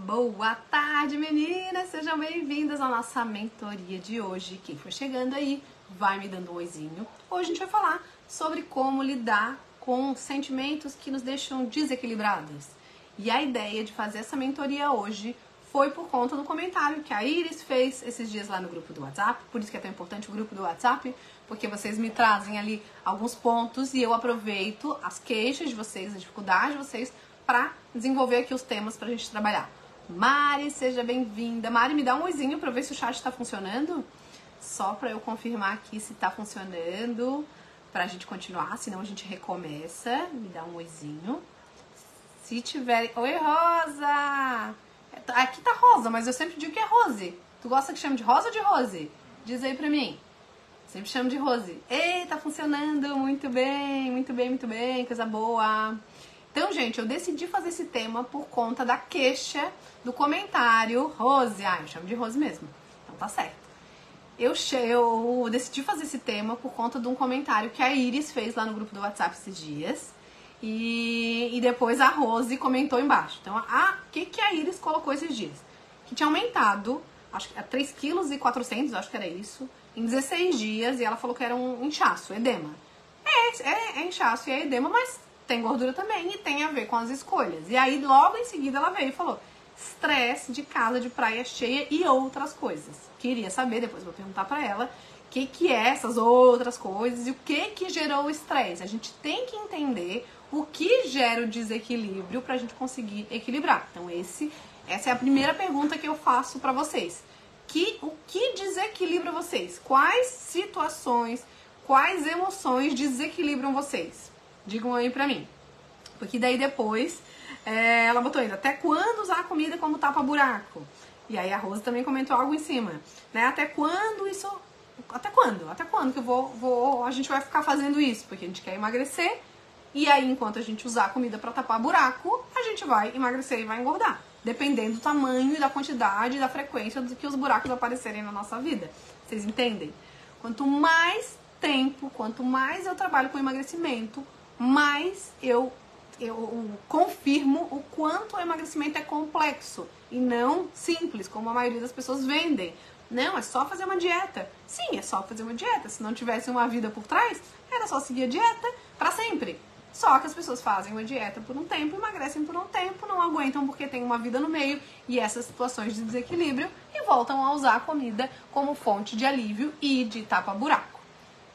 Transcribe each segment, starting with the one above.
Boa tarde, meninas! Sejam bem-vindas à nossa mentoria de hoje. Quem for chegando aí, vai me dando um oizinho. Hoje a gente vai falar sobre como lidar com sentimentos que nos deixam desequilibrados. E a ideia de fazer essa mentoria hoje foi por conta do comentário que a Iris fez esses dias lá no grupo do WhatsApp. Por isso que é tão importante o grupo do WhatsApp, porque vocês me trazem ali alguns pontos e eu aproveito as queixas de vocês, a dificuldade de vocês, para desenvolver aqui os temas pra gente trabalhar. Mari, seja bem-vinda. Mari, me dá um oizinho pra ver se o chat tá funcionando. Só pra eu confirmar aqui se tá funcionando, pra gente continuar, senão a gente recomeça. Me dá um oizinho. Se tiver... Oi, Rosa! Aqui tá Rosa, mas eu sempre digo que é Rose. Tu gosta que chame de Rosa ou de Rose? Diz aí pra mim. Sempre chamo de Rose. Ei, tá funcionando muito bem, muito bem, muito bem. Coisa boa. Então, gente, eu decidi fazer esse tema por conta da queixa do comentário Rose. Ah, eu chamo de Rose mesmo. Então tá certo. Eu decidi fazer esse tema por conta de um comentário que a Iris fez lá no grupo do WhatsApp esses dias. E depois a Rose comentou embaixo. Então, o que a Iris colocou esses dias? Que tinha aumentado, acho que 3,4 kg, acho que era isso, em 16 dias. E ela falou que era um inchaço, edema. É inchaço e é edema, mas tem gordura também e tem a ver com as escolhas. E aí, logo em seguida, ela veio e falou: estresse de casa de praia cheia e outras coisas. Queria saber, depois vou perguntar pra ela, o que é essas outras coisas e o que gerou o estresse. A gente tem que entender o que gera o desequilíbrio pra gente conseguir equilibrar. Então, essa é a primeira pergunta que eu faço pra vocês. O que desequilibra vocês? Quais situações, quais emoções desequilibram vocês? Digam aí pra mim. Porque daí depois ela botou ainda: até quando usar a comida como tapa-buraco? E aí a Rosa também comentou algo em cima, né? Até quando isso... Até quando? Até quando que a gente vai ficar fazendo isso? Porque a gente quer emagrecer. E aí, enquanto a gente usar a comida pra tapar buraco, a gente vai emagrecer e vai engordar. Dependendo do tamanho e da quantidade e da frequência do que os buracos aparecerem na nossa vida. Vocês entendem? Quanto mais tempo, quanto mais eu trabalho com emagrecimento, mais eu confirmo o quanto o emagrecimento é complexo e não simples, como a maioria das pessoas vendem. Não, é só fazer uma dieta. Sim, é só fazer uma dieta. Se não tivesse uma vida por trás, era só seguir a dieta para sempre. Só que as pessoas fazem uma dieta por um tempo, emagrecem por um tempo, não aguentam porque tem uma vida no meio e essas situações de desequilíbrio e voltam a usar a comida como fonte de alívio e de tapa-buraco.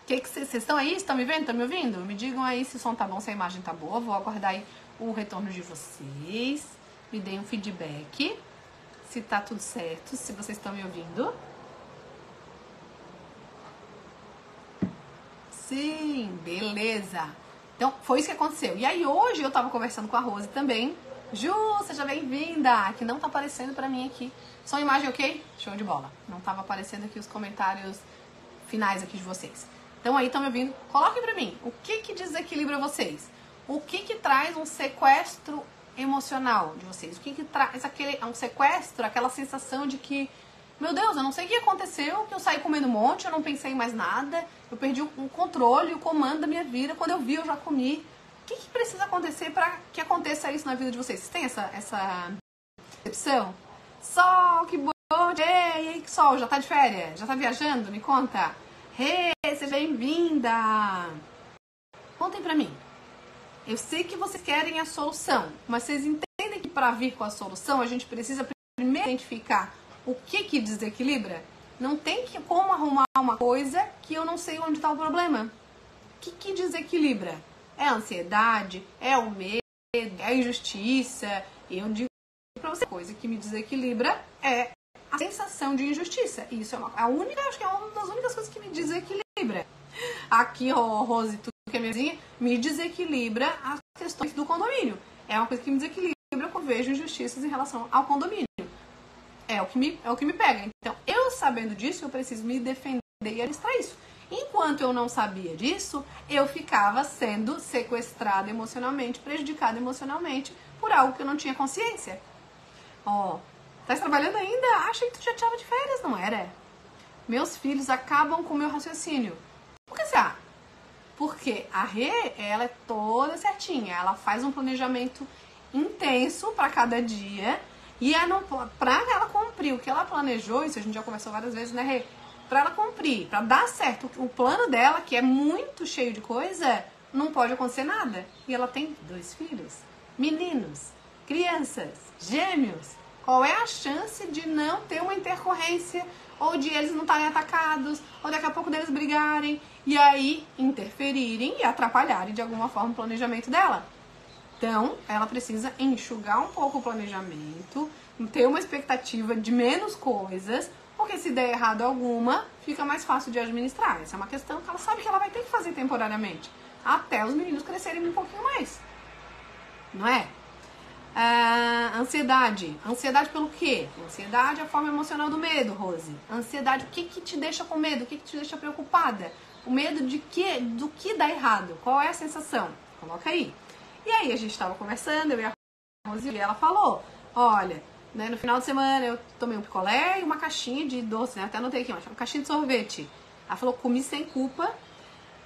Vocês estão aí? Estão me vendo? Estão me ouvindo? Me digam aí se o som tá bom, se a imagem tá boa. Vou aguardar aí o retorno de vocês. Me deem um feedback. Se tá tudo certo, se vocês estão me ouvindo. Sim, beleza. Então, foi isso que aconteceu. E aí, hoje eu tava conversando com a Rose também. Ju, seja bem-vinda! Que não tá aparecendo pra mim aqui. Som e imagem ok? Show de bola. Não tava aparecendo aqui os comentários finais aqui de vocês. Então aí, estão me ouvindo? Coloquem pra mim, o que desequilibra vocês? O que traz um sequestro emocional de vocês? O que traz um sequestro, aquela sensação de que, meu Deus, eu não sei o que aconteceu, que eu saí comendo um monte, eu não pensei em mais nada, eu perdi o controle, o comando da minha vida, quando eu vi eu já comi. O que precisa acontecer para que aconteça isso na vida de vocês? Vocês têm essa percepção? Sol, que bom! Ei, e aí, que Sol, já tá de férias? Já tá viajando? Me conta! Hey, seja bem-vinda! Contem pra mim. Eu sei que vocês querem a solução, mas vocês entendem que para vir com a solução a gente precisa primeiro identificar o que desequilibra? Não tem como arrumar uma coisa que eu não sei onde está o problema. O que desequilibra? É a ansiedade? É o medo? É a injustiça? Eu digo pra você, a coisa que me desequilibra é a sensação de injustiça. Isso é acho que é uma das únicas coisas que me desequilibra. Aqui, Rose, tu que é minha vizinha, me desequilibra as questões do condomínio. É uma coisa que me desequilibra quando eu vejo injustiças em relação ao condomínio. É o que me pega. Então, eu sabendo disso, eu preciso me defender e administrar isso. Enquanto eu não sabia disso, eu ficava sendo sequestrada emocionalmente, prejudicada emocionalmente por algo que eu não tinha consciência. Tá trabalhando ainda? Achei que tu já estava de férias, não era? Meus filhos acabam com o meu raciocínio. Por que será? Porque a Rê, ela é toda certinha. Ela faz um planejamento intenso para cada dia. E pra ela cumprir o que ela planejou, isso a gente já conversou várias vezes, né, Rê? Pra ela cumprir, pra dar certo o plano dela, que é muito cheio de coisa, não pode acontecer nada. E ela tem 2 filhos, meninos, crianças, gêmeos. Qual é a chance de não ter uma intercorrência, ou de eles não estarem atacados, ou daqui a pouco deles brigarem, e aí interferirem e atrapalharem de alguma forma o planejamento dela? Então, ela precisa enxugar um pouco o planejamento, ter uma expectativa de menos coisas, porque se der errado alguma, fica mais fácil de administrar. Essa é uma questão que ela sabe que ela vai ter que fazer temporariamente, até os meninos crescerem um pouquinho mais. Não é? Ansiedade. Ansiedade pelo quê? Ansiedade é a forma emocional do medo, Rose. Ansiedade, o que te deixa com medo? O que te deixa preocupada? O medo de quê? Do que dá errado? Qual é a sensação? Coloca aí. E aí a gente estava conversando, eu e a Rose, e ela falou, olha, né, no final de semana eu tomei um picolé e uma caixinha de doce, né? Até anotei aqui, uma caixinha de sorvete. Ela falou, comi sem culpa,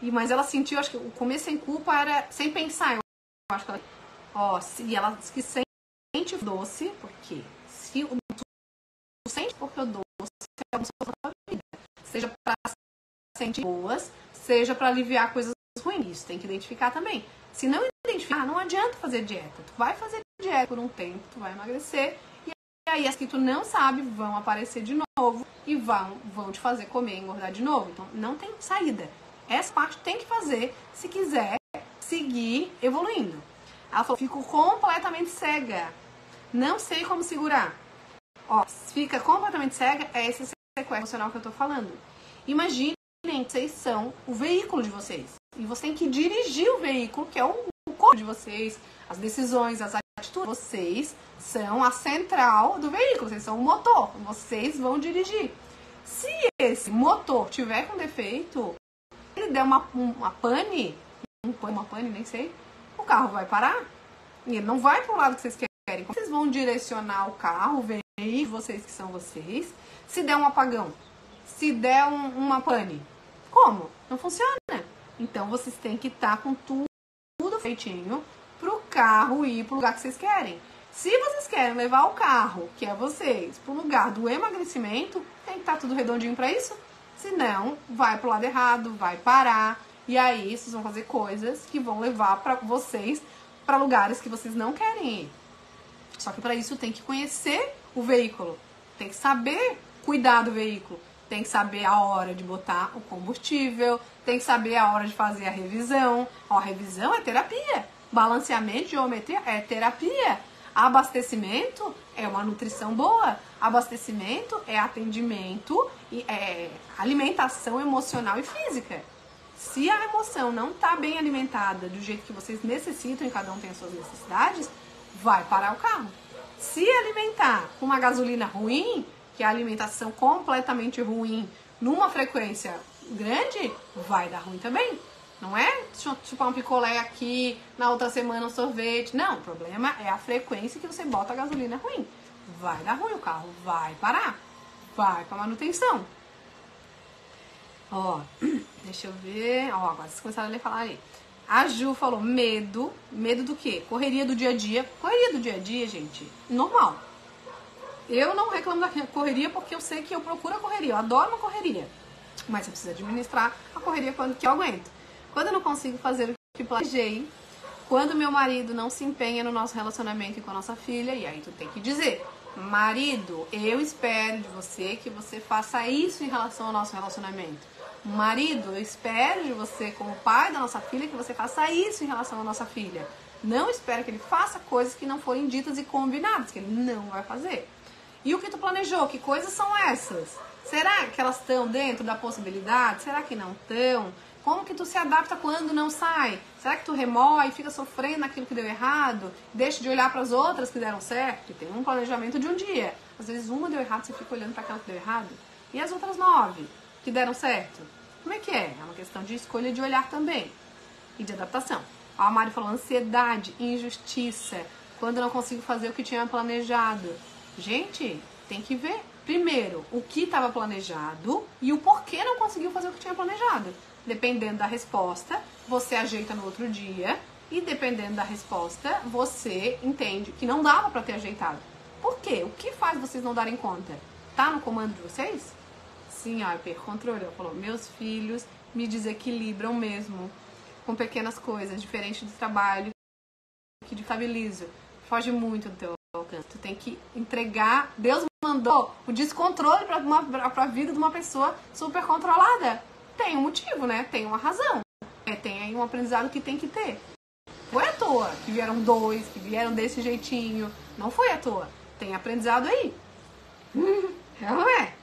mas ela sentiu, acho que o comer sem culpa era sem pensar. Eu acho que ela, e ela disse que sente doce, porque se o sente porque o doce é uma solução da vida, seja para sentir boas, seja para aliviar coisas ruins, isso tem que identificar também. Se não identificar, não adianta fazer dieta. Tu vai fazer dieta por um tempo, tu vai emagrecer, e aí as que tu não sabe vão aparecer de novo e vão te fazer comer e engordar de novo. Então não tem saída. Essa parte tem que fazer se quiser seguir evoluindo. Ela falou, fico completamente cega. Não sei como segurar. Fica completamente cega, é esse sequestro emocional que eu tô falando. Imaginem que vocês são o veículo de vocês. E você tem que dirigir o veículo, que é o corpo de vocês, as decisões, as atitudes. Vocês são a central do veículo, vocês são o motor, vocês vão dirigir. Se esse motor tiver com defeito, ele der uma pane, nem sei, o carro vai parar e ele não vai para o lado que vocês querem. Vocês vão direcionar o carro, o veículo, vocês que são vocês. Se der um apagão, se der uma pane, como? Não funciona. Então, vocês têm que estar com tudo feitinho pro carro ir pro lugar que vocês querem. Se vocês querem levar o carro, que é vocês, pro lugar do emagrecimento, tem que estar tudo redondinho para isso. Senão, vai pro lado errado, vai parar. E aí, vocês vão fazer coisas que vão levar para vocês para lugares que vocês não querem ir. Só que para isso tem que conhecer o veículo. Tem que saber cuidar do veículo. Tem que saber a hora de botar o combustível, tem que saber a hora de fazer a revisão. A revisão é terapia. Balanceamento, geometria é terapia. Abastecimento é uma nutrição boa. Abastecimento é atendimento, é alimentação emocional e física. Se a emoção não está bem alimentada do jeito que vocês necessitam e cada um tem as suas necessidades, vai parar o carro. Se alimentar com uma gasolina ruim, que é a alimentação completamente ruim, numa frequência grande, vai dar ruim também. Não é chupar um picolé aqui, na outra semana um sorvete. Não, o problema é a frequência que você bota a gasolina ruim. Vai dar ruim, o carro vai parar. Vai pra manutenção. Deixa eu ver. Agora vocês começaram a falar ali. A Ju falou medo. Medo do quê? Correria do dia a dia. Correria do dia a dia, gente, normal. Eu não reclamo da correria porque eu sei que eu procuro a correria. Eu adoro uma correria. Mas eu preciso administrar a correria quando que eu aguento. Quando eu não consigo fazer o que planejei, quando meu marido não se empenha no nosso relacionamento e com a nossa filha, e aí tu tem que dizer, marido, eu espero de você que você faça isso em relação ao nosso relacionamento. Marido, eu espero de você, como pai da nossa filha, que você faça isso em relação à nossa filha. Não espero que ele faça coisas que não forem ditas e combinadas, que ele não vai fazer. E o que tu planejou? Que coisas são essas? Será que elas estão dentro da possibilidade? Será que não estão? Como que tu se adapta quando não sai? Será que tu remói e fica sofrendo naquilo que deu errado? Deixa de olhar para as outras que deram certo? Que tem um planejamento de um dia. Às vezes uma deu errado, você fica olhando para aquela que deu errado. E as outras 9 que deram certo? Como é que é? É uma questão de escolha de olhar também. E de adaptação. A Mari falou ansiedade, injustiça. Quando eu não consigo fazer o que tinha planejado. Gente, tem que ver primeiro o que estava planejado e o porquê não conseguiu fazer o que tinha planejado. Dependendo da resposta, você ajeita no outro dia e dependendo da resposta, você entende que não dava para ter ajeitado. Por quê? O que faz vocês não darem conta? Tá no comando de vocês? Sim, eu perco controle. Ela falou, meus filhos me desequilibram mesmo com pequenas coisas, diferente do trabalho, que destabiliza, foge muito do teu alcance. Tu tem que entregar. Deus mandou o descontrole pra vida de uma pessoa super controlada. Tem um motivo, né? Tem uma razão. Tem aí um aprendizado que tem que ter. Foi à toa que vieram dois, que vieram desse jeitinho. Não foi à toa. Tem aprendizado aí. Não é?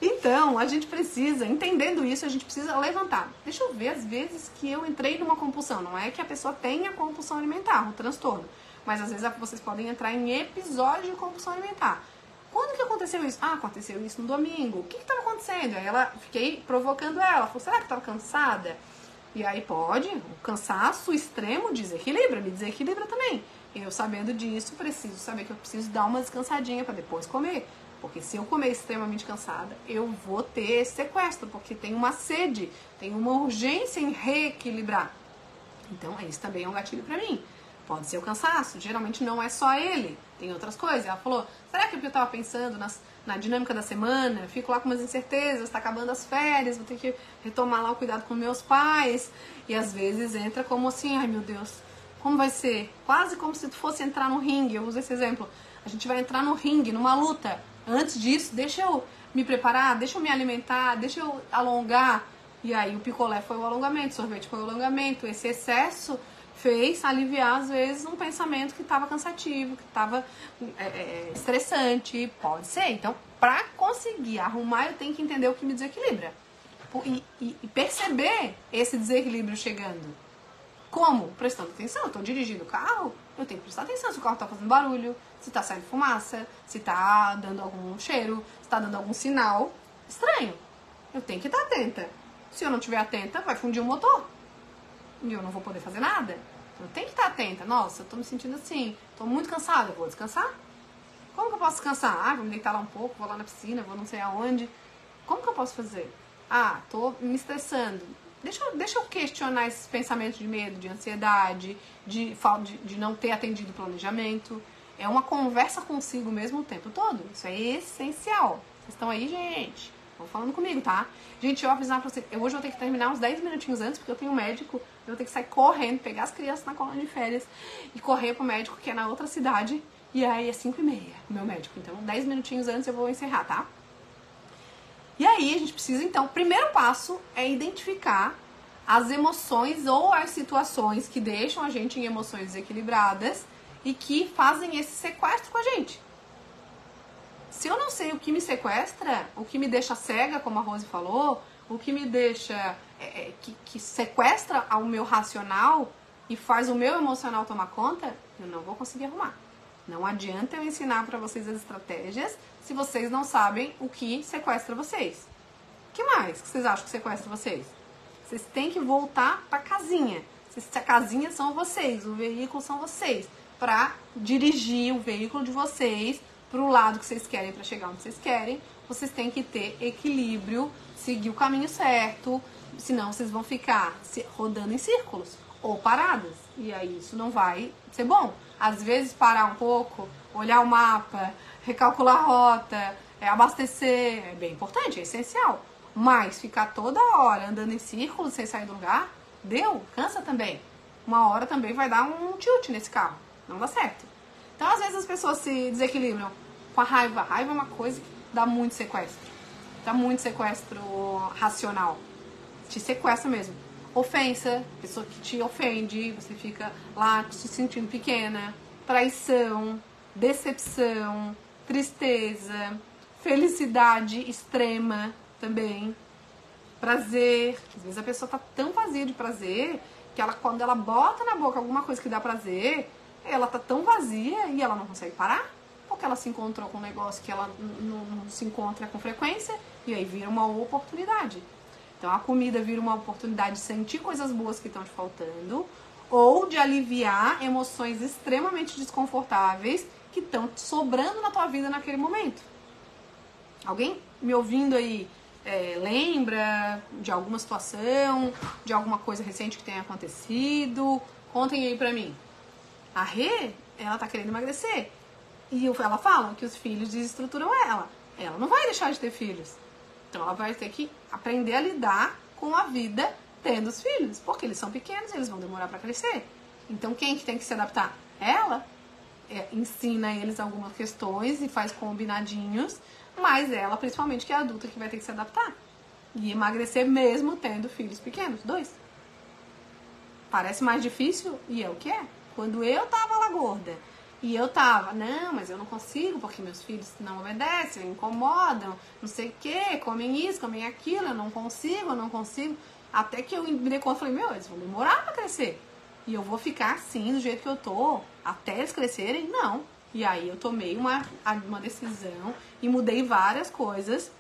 Então, a gente precisa, entendendo isso, a gente precisa levantar. Deixa eu ver as vezes que eu entrei numa compulsão. Não é que a pessoa tenha compulsão alimentar, um transtorno. Mas às vezes vocês podem entrar em episódio de compulsão alimentar. Quando que aconteceu isso? Ah, aconteceu isso no domingo. O que estava acontecendo? Aí fiquei provocando ela. Falei, será que estava cansada? E aí pode, o cansaço extremo desequilibra, me desequilibra também. Eu sabendo disso, preciso saber que eu preciso dar uma descansadinha para depois comer. Porque se eu comer extremamente cansada, eu vou ter esse sequestro, porque tem uma sede, tem uma urgência em reequilibrar. Então, esse também é um gatilho pra mim. Pode ser o cansaço, geralmente não é só ele, tem outras coisas. Ela falou, será que eu tava pensando na dinâmica da semana, fico lá com umas incertezas, tá acabando as férias, vou ter que retomar lá o cuidado com meus pais. E às vezes entra como assim, ai meu Deus, como vai ser? Quase como se tu fosse entrar no ringue, eu uso esse exemplo. A gente vai entrar no ringue, numa luta. Antes disso, deixa eu me preparar, deixa eu me alimentar, deixa eu alongar. E aí o picolé foi o alongamento, o sorvete foi o alongamento. Esse excesso fez aliviar, às vezes, um pensamento que estava cansativo, que estava estressante. Pode ser. Então, para conseguir arrumar, eu tenho que entender o que me desequilibra. E perceber esse desequilíbrio chegando. Como? Prestando atenção. Eu estou dirigindo o carro, eu tenho que prestar atenção se o carro está fazendo barulho, se está saindo fumaça, se está dando algum cheiro, se está dando algum sinal estranho. Eu tenho que estar atenta. Se eu não estiver atenta, vai fundir o motor. E eu não vou poder fazer nada. Eu tenho que estar atenta. Nossa, eu estou me sentindo assim, estou muito cansada, eu vou descansar? Como que eu posso descansar? Ah, vou me deitar lá um pouco, vou lá na piscina, vou não sei aonde. Como que eu posso fazer? Ah, estou me estressando. Deixa eu questionar esses pensamentos de medo, de ansiedade, de não ter atendido o planejamento. É uma conversa consigo mesmo o tempo todo. Isso é essencial. Vocês estão aí, gente? Estão falando comigo, tá? Gente, eu vou avisar pra vocês. Hoje eu vou ter que terminar uns 10 minutinhos antes, porque eu tenho um médico. Eu vou ter que sair correndo, pegar as crianças na colônia de férias e correr pro médico, que é na outra cidade. E aí é 5h30, o meu médico. Então, 10 minutinhos antes eu vou encerrar, tá? E aí, a gente precisa, então, o primeiro passo é identificar as emoções ou as situações que deixam a gente em emoções desequilibradas e que fazem esse sequestro com a gente. Se eu não sei o que me sequestra, o que me deixa cega, como a Rose falou, o que me deixa, que sequestra ao meu racional e faz o meu emocional tomar conta, eu não vou conseguir arrumar. Não adianta eu ensinar para vocês as estratégias se vocês não sabem o que sequestra vocês. O que mais que vocês acham que sequestra vocês? Vocês têm que voltar para a casinha. Se a casinha são vocês, o veículo são vocês, para dirigir o veículo de vocês para o lado que vocês querem, para chegar onde vocês querem, vocês têm que ter equilíbrio, seguir o caminho certo, senão vocês vão ficar rodando em círculos ou paradas. E aí isso não vai ser bom. Às vezes parar um pouco, olhar o mapa, recalcular a rota, abastecer, é bem importante, é essencial. Mas ficar toda hora andando em círculos sem sair do lugar, cansa também. Uma hora também vai dar um tilt nesse carro, não dá certo. Então às vezes as pessoas se desequilibram com a raiva. A raiva é uma coisa que dá muito sequestro. Dá muito sequestro racional. Te sequestra mesmo. Ofensa, pessoa que te ofende, você fica lá se sentindo pequena. Traição, decepção, tristeza, felicidade extrema também. Prazer. Às vezes a pessoa tá tão vazia de prazer que quando ela bota na boca alguma coisa que dá prazer, ela tá tão vazia e ela não consegue parar. Porque ela se encontrou com um negócio que ela não se encontra com frequência e aí vira uma oportunidade. Então a comida vira uma oportunidade de sentir coisas boas que estão te faltando ou de aliviar emoções extremamente desconfortáveis que estão sobrando na tua vida naquele momento. Alguém me ouvindo aí lembra de alguma situação, de alguma coisa recente que tenha acontecido? Contem aí pra mim. A Rê, ela tá querendo emagrecer. E ela fala que os filhos desestruturam ela. Ela não vai deixar de ter filhos. Então ela vai ter que aprender a lidar com a vida tendo os filhos. Porque eles são pequenos, eles vão demorar para crescer. Então quem que tem que se adaptar? Ela. Ensina eles algumas questões e faz combinadinhos. Mas ela, principalmente, que é adulta, que vai ter que se adaptar. E emagrecer mesmo tendo filhos pequenos. 2. Parece mais difícil e é o que é. Quando eu tava lá gorda e eu tava, não, mas eu não consigo porque meus filhos não obedecem, me incomodam, não sei o que, comem isso, comem aquilo, eu não consigo. Até que eu me dei conta e falei, meu, eles vão demorar pra crescer. E eu vou ficar assim, do jeito que eu tô, até eles crescerem? Não. E aí eu tomei uma decisão e mudei várias coisas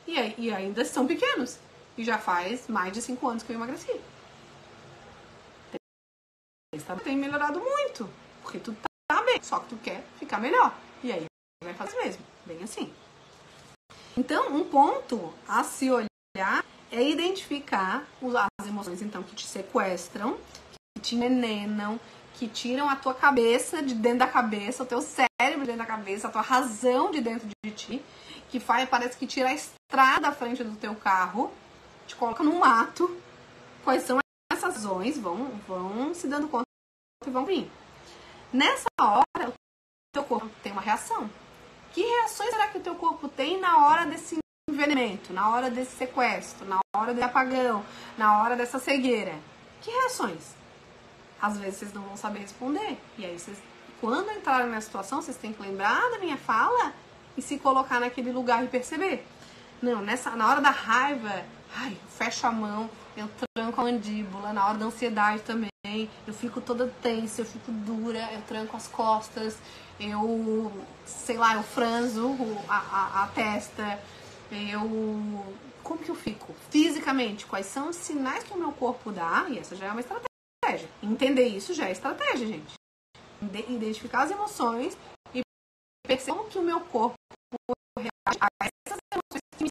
e ainda são pequenos. E já faz mais de 5 anos que eu emagreci. Tem melhorado muito, porque tu tá bem, só que tu quer ficar melhor. E aí vai fazer mesmo, bem assim. Então, um ponto a se olhar é identificar as emoções então que te sequestram, que te envenenam, que tiram a tua cabeça de dentro da cabeça, o teu cérebro de dentro da cabeça, a tua razão de dentro de ti, que parece que tira a estrada da frente do teu carro, te coloca no mato. Quais são essas razões? Vão se dando conta que vão vir. Nessa hora, o teu corpo tem uma reação. Que reações será que o teu corpo tem na hora desse envenenamento, na hora desse sequestro, na hora desse apagão, na hora dessa cegueira? Que reações? Às vezes vocês não vão saber responder. E aí, quando entrarem na situação, vocês têm que lembrar da minha fala e se colocar naquele lugar e perceber. Não, na hora da raiva, eu fecho a mão, eu tranco a mandíbula. Na hora da ansiedade também, eu fico toda tensa, eu fico dura, eu tranco as costas, eu franzo a testa, como que eu fico? Fisicamente, quais são os sinais que o meu corpo dá? E essa já é uma estratégia. Entender isso já é estratégia, gente. Identificar as emoções e perceber como que o meu corpo reage a essas emoções que me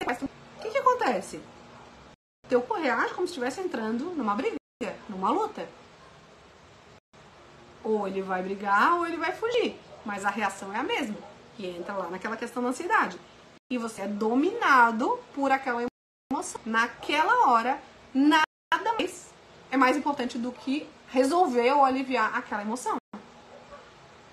sequestram. O que acontece? O teu corpo reage como se estivesse entrando numa briga, numa luta. Ou ele vai brigar ou ele vai fugir. Mas a reação é a mesma. E entra lá naquela questão da ansiedade. E você é dominado por aquela emoção. Naquela hora, nada mais é mais importante do que resolver ou aliviar aquela emoção.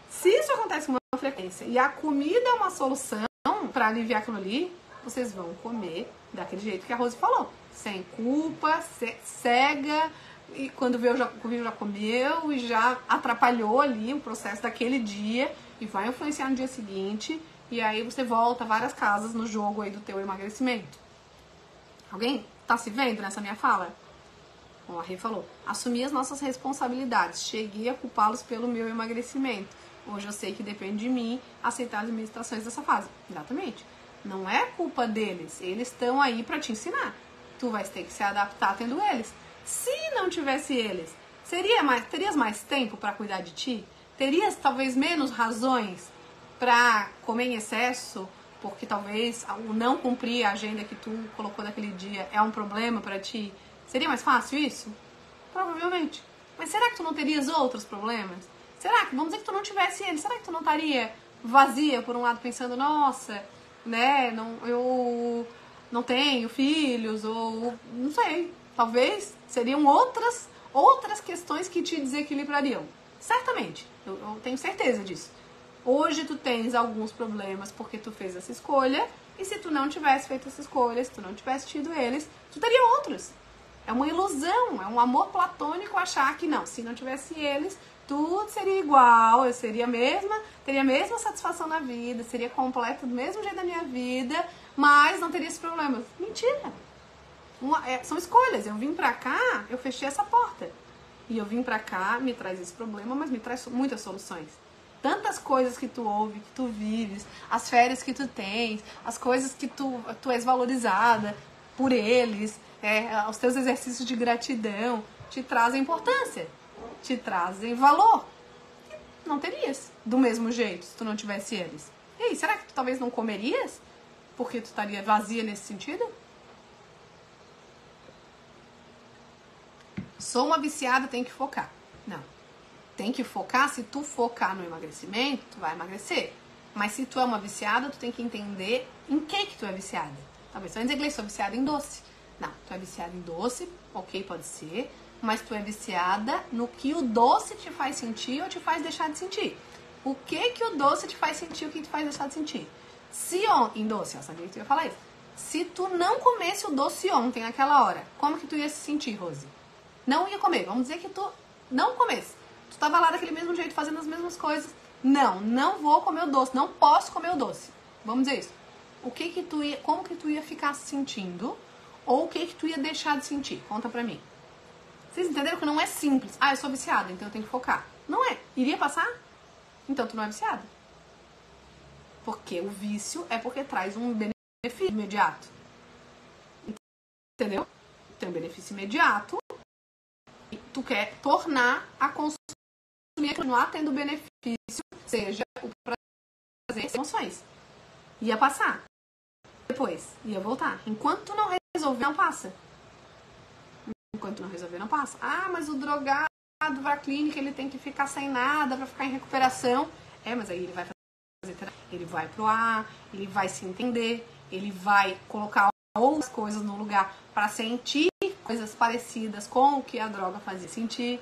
Se isso acontece com uma frequência e a comida é uma solução para aliviar aquilo ali, vocês vão comer daquele jeito que a Rose falou. Sem culpa, cega, e quando veio já comeu e já atrapalhou ali o processo daquele dia e vai influenciar no dia seguinte, e aí você volta várias casas no jogo aí do teu emagrecimento. Alguém tá se vendo nessa minha fala? Como a Rê falou, assumir as nossas responsabilidades, cheguei a culpá-los pelo meu emagrecimento. Hoje eu sei que depende de mim aceitar as limitações dessa fase. Exatamente. Não é culpa deles, eles estão aí para te ensinar. Tu vais ter que se adaptar tendo eles. Se não tivesse eles, terias mais tempo para cuidar de ti? Terias talvez menos razões para comer em excesso, porque talvez o não cumprir a agenda que tu colocou naquele dia é um problema para ti? Seria mais fácil isso? Provavelmente. Mas será que tu não terias outros problemas? Será que, vamos dizer que tu não tivesse eles, será que tu não estaria vazia por um lado pensando, nossa, né, eu não tenho filhos, ou não sei, talvez seriam outras questões que te desequilibrariam. Certamente, eu tenho certeza disso. Hoje tu tens alguns problemas porque tu fez essa escolha, e se tu não tivesse feito essa escolha, se tu não tivesse tido eles, tu teria outros. É uma ilusão, é um amor platônico achar que não, se não tivesse eles, tudo seria igual, eu teria a mesma satisfação na vida, seria completo do mesmo jeito da minha vida, mas não teria esses problemas. Mentira! São escolhas. Eu vim pra cá, eu fechei essa porta. E eu vim pra cá, me traz esse problema, mas me traz muitas soluções. Tantas coisas que tu ouve, que tu vives, as férias que tu tens, as coisas que tu és valorizada por eles, os teus exercícios de gratidão, te trazem importância, te trazem valor. Não terias do mesmo jeito se tu não tivesse eles. E aí, será que tu talvez não comerias? Porque tu estaria vazia nesse sentido? Sou uma viciada, tenho que focar. Não. tem que focar, se tu focar no emagrecimento, tu vai emagrecer. Mas se tu é uma viciada, tu tem que entender em que tu é viciada. Talvez tu vai dizer que eu sou viciada em doce. Não, tu é viciada em doce, ok, pode ser, mas tu é viciada no que o doce te faz sentir ou te faz deixar de sentir. O que o doce te faz sentir, o que te faz deixar de sentir. Se ontem, em doce, eu sabia que tu ia falar isso. Se tu não comesse o doce ontem, naquela hora, como que tu ia se sentir, Rose? Não ia comer, vamos dizer que tu não comesse. Tu tava lá daquele mesmo jeito, fazendo as mesmas coisas. Não vou comer o doce, não posso comer o doce. Vamos dizer isso. Como que tu ia ficar se sentindo? Ou o que tu ia deixar de sentir? Conta pra mim. Vocês entenderam que não é simples. Eu sou viciada, então eu tenho que focar. Não é. Iria passar? Então tu não é viciada. Porque o vício é porque traz um benefício imediato. Entendeu? Tem um benefício imediato e tu quer tornar a consumir, continuar tendo benefício, seja o prazer, as emoções. Ia passar. Depois, ia voltar. Enquanto tu não resolver, não passa. Enquanto não resolver, não passa. Mas o drogado vai à clínica, ele tem que ficar sem nada pra ficar em recuperação. Mas aí ele vai fazer terapia, ele vai pro ar, ele vai se entender, ele vai colocar outras coisas no lugar pra sentir coisas parecidas com o que a droga fazia sentir.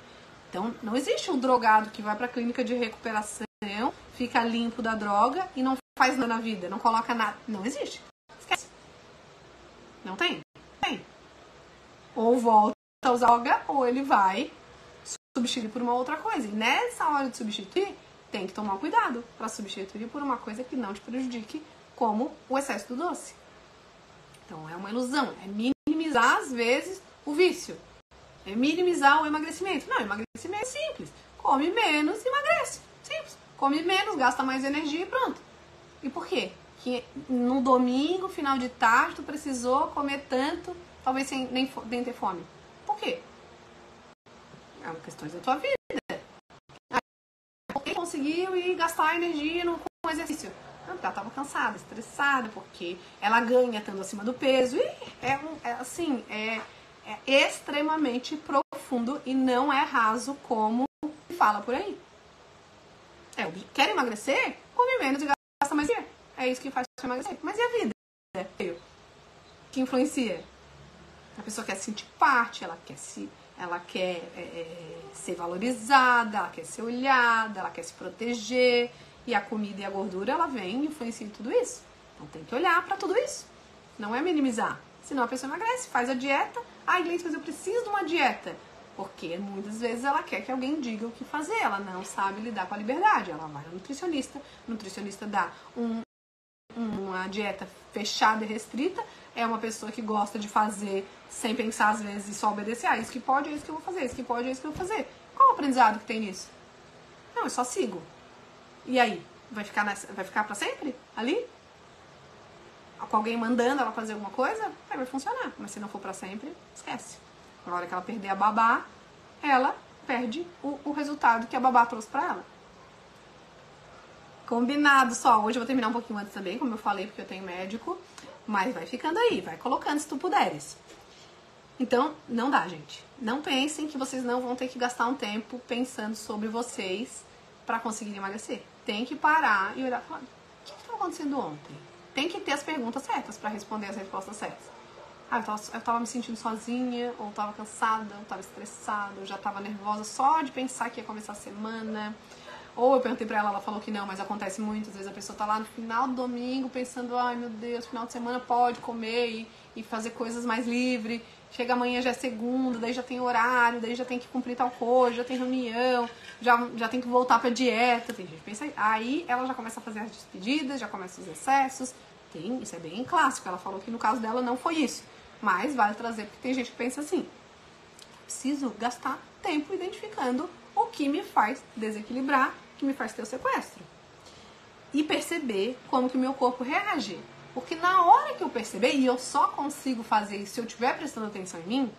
Então, não existe um drogado que vai pra clínica de recuperação, fica limpo da droga e não faz nada na vida, não coloca nada. Não existe. Esquece. Não tem. Ou volta a usar droga, ou ele vai substituir por uma outra coisa. E nessa hora de substituir, tem que tomar cuidado para substituir por uma coisa que não te prejudique, como o excesso do doce. Então é uma ilusão, é minimizar às vezes o vício, é minimizar o emagrecimento. Não, emagrecimento é simples, come menos e emagrece, simples. Come menos, gasta mais energia e pronto. E por quê? Que no domingo, final de tarde, tu precisou comer tanto, talvez sem nem ter fome. Por quê? É uma questão da tua vida. Porque conseguiu ir gastar energia com exercício. Não, porque ela estava cansada, estressada, porque ela ganha estando acima do peso. E é extremamente profundo e não é raso como se fala por aí. Quer emagrecer? Come menos e gasta mais energia. É isso que faz você emagrecer. Mas e a vida? Que influencia? A pessoa quer se sentir parte, ela quer ser valorizada, ela quer ser olhada, ela quer se proteger. E a comida e a gordura, ela vem e influencia em tudo isso. Então tem que olhar pra tudo isso. Não é minimizar. Senão a pessoa emagrece, faz a dieta. Gleice, mas eu preciso de uma dieta. Porque muitas vezes ela quer que alguém diga o que fazer. Ela não sabe lidar com a liberdade. Ela vai ao nutricionista. O nutricionista dá uma dieta fechada e restrita. É uma pessoa que gosta de fazer sem pensar às vezes e só obedecer. Isso que pode, é isso que eu vou fazer. Isso que pode, é isso que eu vou fazer. Qual o aprendizado que tem nisso? Não, eu só sigo. E aí? Vai ficar pra sempre? Ali? Com alguém mandando ela fazer alguma coisa? Aí vai funcionar. Mas se não for pra sempre, esquece. Na hora que ela perder a babá, ela perde o resultado que a babá trouxe pra ela. Combinado, só. Hoje eu vou terminar um pouquinho antes também, como eu falei, porque eu tenho médico. Mas vai ficando aí, vai colocando se tu puderes. Então, não dá, gente. Não pensem que vocês não vão ter que gastar um tempo pensando sobre vocês pra conseguir emagrecer. Tem que parar e olhar e falar, o que estava acontecendo ontem? Tem que ter as perguntas certas pra responder as respostas certas. Eu tava me sentindo sozinha, ou tava cansada, ou tava estressada, ou já tava nervosa só de pensar que ia começar a semana. Ou eu perguntei pra ela falou que não, mas acontece muito. Às vezes a pessoa tá lá no final do domingo pensando, ai meu Deus, final de semana pode comer e fazer coisas mais livre. Chega amanhã, já é segunda, daí já tem horário, daí já tem que cumprir tal coisa, já tem reunião, já tem que voltar pra dieta. Tem gente que pensa aí ela já começa a fazer as despedidas, já começa os excessos. Isso é bem clássico. Ela falou que no caso dela não foi isso. Mas vale trazer, porque tem gente que pensa assim, preciso gastar tempo identificando o que me faz desequilibrar, que me faz ter o sequestro. E perceber como que o meu corpo reage. Porque na hora que eu perceber, e eu só consigo fazer isso se eu estiver prestando atenção em mim,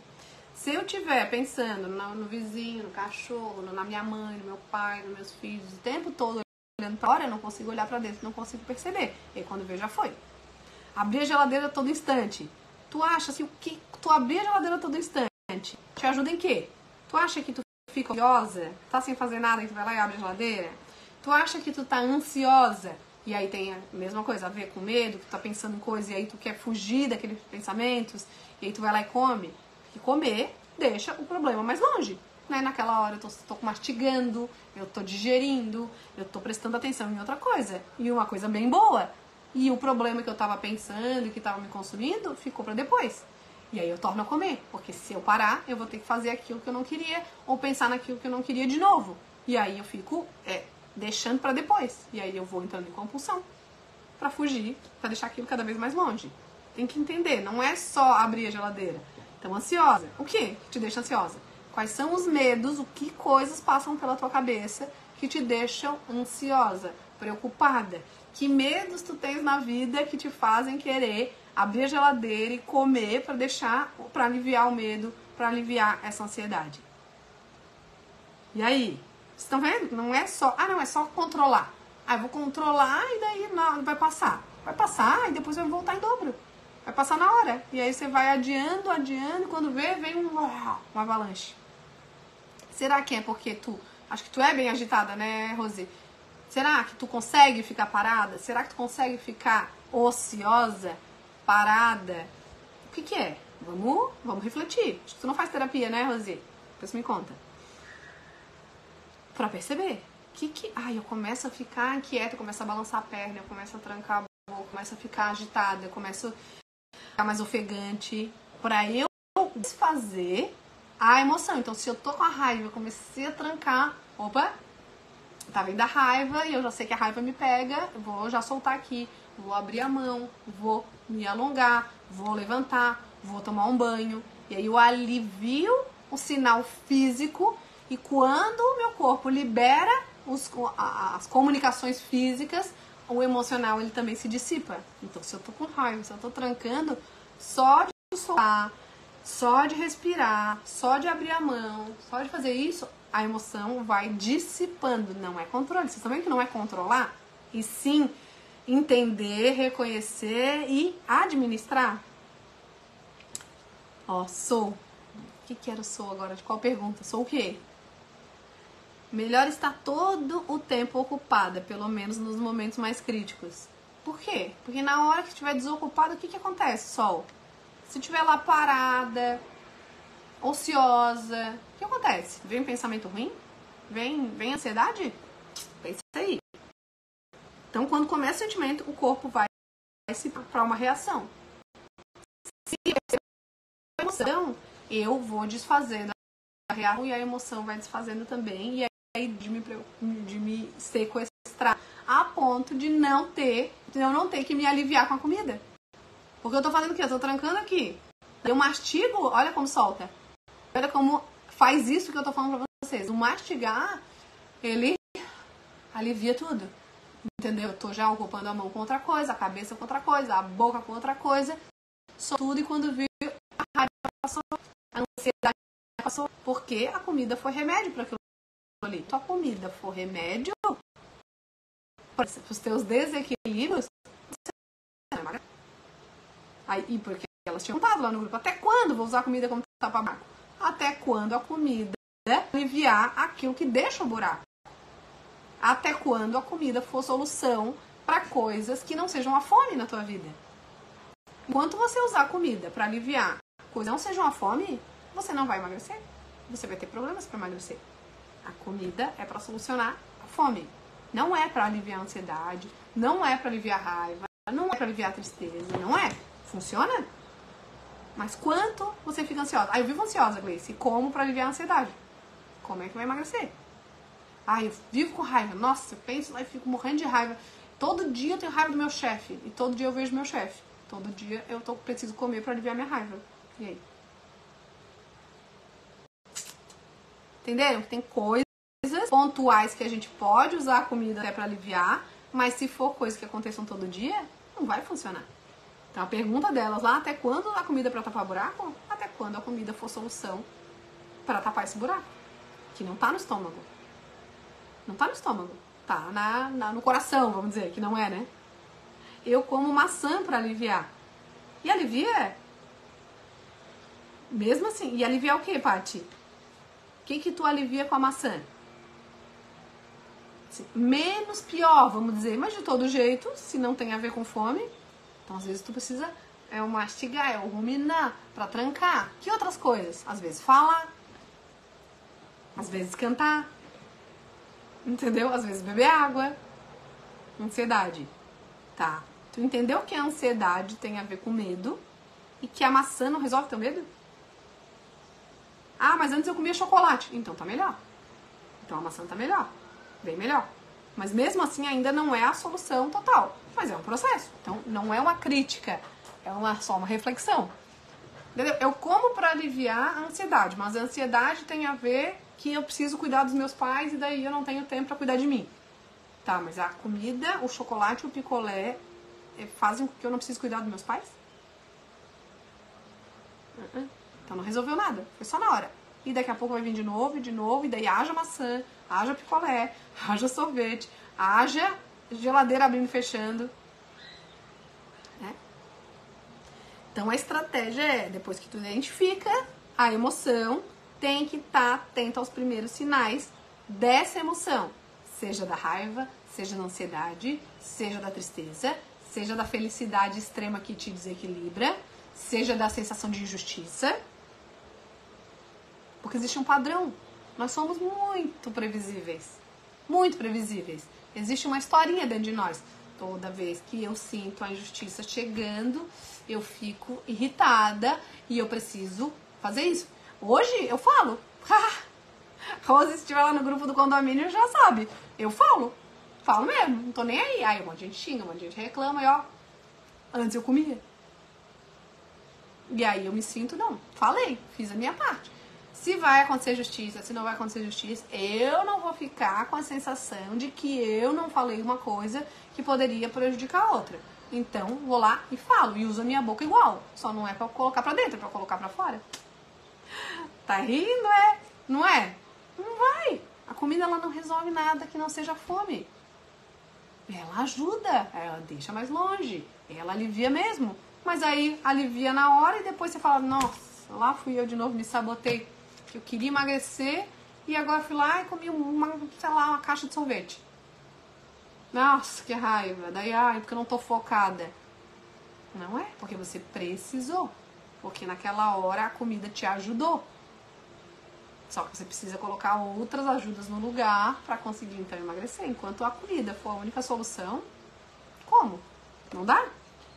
se eu estiver pensando no vizinho, no cachorro, na minha mãe, no meu pai, nos meus filhos, o tempo todo olhando pra fora, eu não consigo olhar pra dentro, não consigo perceber. E aí quando eu vejo, já foi. Abrir a geladeira a todo instante. Tu acha assim, o que tu abrir a geladeira a todo instante te ajuda em quê? Tu acha que tu fica ansiosa, tá sem fazer nada e tu vai lá e abre a geladeira? Tu acha que tu tá ansiosa e aí tem a mesma coisa a ver com medo, que tu tá pensando em coisa e aí tu quer fugir daqueles pensamentos e aí tu vai lá e come? Porque comer deixa o problema mais longe, né? Naquela hora eu tô mastigando, eu tô digerindo, eu tô prestando atenção em outra coisa, e uma coisa bem boa. E o problema que eu tava pensando e que tava me consumindo ficou pra depois. E aí eu torno a comer, porque se eu parar, eu vou ter que fazer aquilo que eu não queria ou pensar naquilo que eu não queria de novo. E aí eu fico deixando pra depois. E aí eu vou entrando em compulsão pra fugir, pra deixar aquilo cada vez mais longe. Tem que entender, não é só abrir a geladeira. Então, ansiosa. O que te deixa ansiosa? Quais são os medos, o que coisas passam pela tua cabeça que te deixam ansiosa, preocupada? Que medos tu tens na vida que te fazem querer abrir a geladeira e comer para aliviar o medo, para aliviar essa ansiedade? E aí? Vocês estão vendo? Não é só, não é só controlar. Eu vou controlar e daí não vai passar. Vai passar e depois vai voltar em dobro. Vai passar na hora. E aí você vai adiando, e quando vê, vem uma avalanche. Será que é porque acho que tu é bem agitada, né, Rosê? Será que tu consegue ficar parada? Será que tu consegue ficar ociosa, parada? O que é? Vamos refletir. Acho que tu não faz terapia, né, Rosê? Depois me conta. Pra perceber. Eu começo a ficar inquieta, eu começo a balançar a perna, eu começo a trancar a boca, eu começo a ficar agitada, eu começo a ficar mais ofegante. Pra eu desfazer a emoção. Então, se eu tô com a raiva, eu comecei a trancar. Opa! Tá vindo a raiva e eu já sei que a raiva me pega, eu vou já soltar aqui, vou abrir a mão, vou me alongar, vou levantar, vou tomar um banho. E aí eu alivio o sinal físico e quando o meu corpo libera as comunicações físicas, o emocional ele também se dissipa. Então se eu tô com raiva, se eu tô trancando, só de soltar, só de respirar, só de abrir a mão, só de fazer isso, a emoção vai dissipando. Não é controle. Vocês estão vendo que não é controlar? E sim entender, reconhecer e administrar. Sou. O que era o sou agora? De qual pergunta? Sou o quê? Melhor estar todo o tempo ocupada, pelo menos nos momentos mais críticos. Por quê? Porque na hora que estiver desocupada, o que acontece, Sol? Se estiver lá parada, ociosa, o que acontece? Vem um pensamento ruim? Vem ansiedade? Pensa aí. Então, quando começa o sentimento, o corpo vai se para uma reação. Se eu emoção, eu vou desfazendo a reação e a emoção vai desfazendo também. E aí de me sequestrar a ponto de eu não ter que me aliviar com a comida. Porque eu tô fazendo o quê? Eu tô trancando aqui. Eu mastigo, olha como solta. Olha como faz isso que eu tô falando pra vocês. O mastigar, ele alivia tudo. Entendeu? Eu tô já ocupando a mão com outra coisa, a cabeça com outra coisa, a boca com outra coisa. Só tudo e quando vi a raiva passou, a ansiedade passou. Porque a comida foi remédio para aquilo ali. Se a comida for remédio para os teus desequilíbrios, você não emagrece. Aí, porque elas tinham contado lá no grupo, até quando vou usar a comida como tapa-buraco? Até quando a comida aliviar aquilo que deixa o buraco. Até quando a comida for solução para coisas que não sejam a fome na tua vida. Enquanto você usar a comida para aliviar coisas que não sejam a fome, você não vai emagrecer. Você vai ter problemas para emagrecer. A comida é para solucionar a fome. Não é para aliviar a ansiedade, não é para aliviar a raiva, não é para aliviar a tristeza, não é. Funciona? Mas quanto você fica ansiosa? Eu vivo ansiosa, Gleice, e como para aliviar a ansiedade? Como é que vai emagrecer? Eu vivo com raiva. Nossa, eu penso lá e fico morrendo de raiva. Todo dia eu tenho raiva do meu chefe. E todo dia eu vejo meu chefe. Todo dia eu preciso comer para aliviar minha raiva. E aí? Entenderam? Tem coisas pontuais que a gente pode usar a comida até para aliviar, mas se for coisas que aconteçam todo dia, não vai funcionar. Então a pergunta delas lá, até quando a comida é para tapar buraco? Até quando a comida for solução para tapar esse buraco. Que não tá no estômago. Não tá no estômago. Tá no coração, vamos dizer, que não é, né? Eu como maçã para aliviar. E alivia? Mesmo assim. E aliviar o quê, Paty? O que tu alivia com a maçã? Menos pior, vamos dizer, mas de todo jeito, se não tem a ver com fome, então às vezes tu precisa mastigar, ruminar, pra trancar. Que outras coisas? Às vezes falar, às vezes cantar, entendeu? Às vezes beber água. Ansiedade, tá? Tu entendeu que a ansiedade tem a ver com medo e que a maçã não resolve teu medo? Ah, mas antes eu comia chocolate. Então tá melhor. Então a maçã tá melhor. Bem melhor. Mas mesmo assim ainda não é a solução total. Mas é um processo. Então não é uma crítica. É só uma reflexão. Entendeu? Eu como pra aliviar a ansiedade. Mas a ansiedade tem a ver que eu preciso cuidar dos meus pais e daí eu não tenho tempo pra cuidar de mim. Tá, mas a comida, o chocolate e o picolé fazem com que eu não precise cuidar dos meus pais? Então não resolveu nada. Foi só na hora. E daqui a pouco vai vir de novo, e daí haja maçã, haja picolé, haja sorvete, haja geladeira abrindo e fechando. Né? Então a estratégia é, depois que tu identifica a emoção, tem que estar atento aos primeiros sinais dessa emoção. Seja da raiva, seja da ansiedade, seja da tristeza, seja da felicidade extrema que te desequilibra, seja da sensação de injustiça. Porque existe um padrão. Nós somos muito previsíveis. Muito previsíveis. Existe uma historinha dentro de nós. Toda vez que eu sinto a injustiça chegando, eu fico irritada e eu preciso fazer isso. Hoje eu falo. Rose, se estiver lá no grupo do condomínio, já sabe. Eu falo. Falo mesmo. Não tô nem aí. Aí um monte de gente xinga, um monte de gente reclama. E ó, antes eu comia. E aí eu me sinto, não. Falei. Fiz a minha parte. Se vai acontecer justiça, se não vai acontecer justiça, eu não vou ficar com a sensação de que eu não falei uma coisa que poderia prejudicar a outra. Então, vou lá e falo. E uso a minha boca igual. Só não é pra colocar pra dentro, é pra colocar pra fora. Tá rindo, é? Não é? Não vai. A comida, ela não resolve nada que não seja fome. Ela ajuda, ela deixa mais longe, ela alivia mesmo. Mas aí, alivia na hora e depois você fala, nossa, lá fui eu de novo, me sabotei. Eu queria emagrecer e agora fui lá e comi uma caixa de sorvete. Nossa, que raiva. Daí, porque eu não tô focada. Não é, porque você precisou. Porque naquela hora a comida te ajudou. Só que você precisa colocar outras ajudas no lugar para conseguir então emagrecer. Enquanto a comida for a única solução, como? Não dá?